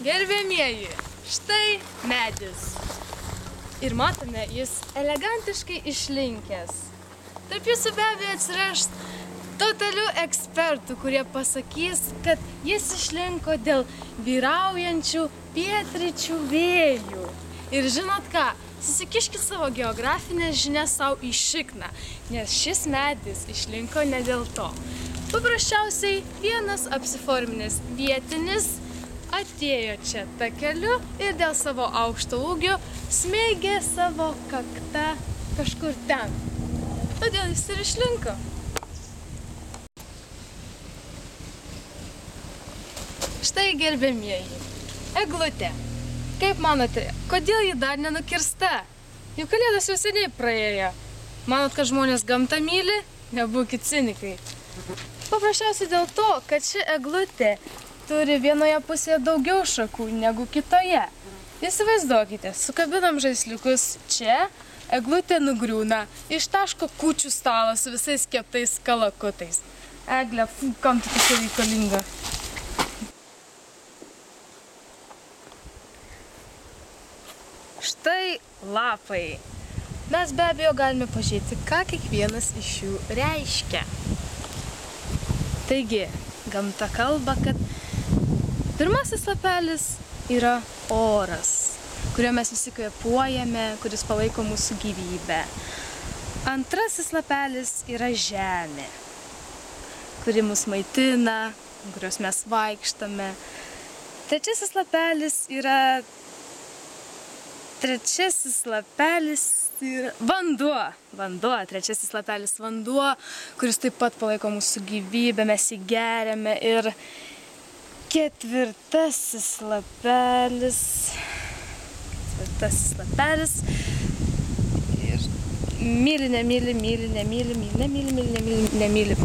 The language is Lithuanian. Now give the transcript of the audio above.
Gerbiamieji, štai medis. Ir matome, jis elegantiškai išlinkęs. Tarp jūsų be abejo atsiras totalių ekspertų, kurie pasakys, kad jis išlinko dėl vyraujančių pietryčių vėjų. Ir žinot ką, susikiškit savo geografinės žinias savo į šikną, nes šis medis išlinko ne dėl to. Paprasčiausiai vienas apsiforminęs vietinis atėjo čia takeliu ir dėl savo aukšto ūgio smeigė savo kaktą kažkur ten. Todėl jis ir išlinko. Štai gerbiamieji, eglutė. Kaip manote, kodėl ji dar nenukirsta? Juk kalėdos jau seniai praėjo. Manot, kad žmonės gamtą myli? Nebūkit cinikai. Paprasčiausiai dėl to, kad ši eglutė turi vienoje pusėje daugiau šakų negu kitoje. Įsivaizduokite, sukabinam žaisliukus čia, eglutė nugriūna, ištaško kūčių stalą su visais keptais kalakutais. Eglė, kam tu tokia reikalinga? Štai lapai. Mes be abejo galime pažiūrėti, ką kiekvienas iš jų reiškia. Taigi, gamta kalba, kad pirmasis lapelis yra oras, kuriuo mes visi kvėpuojame, kuris palaiko mūsų gyvybę. Antrasis lapelis yra žemė, kuri mus maitina, kurios mes vaikštame. Trečiasis lapelis yra vanduo. Trečiasis lapelis vanduo, kuris taip pat palaiko mūsų gyvybę, mes jį geriame. Ir ketvirtasis lapelis. Ir myli, nemyli.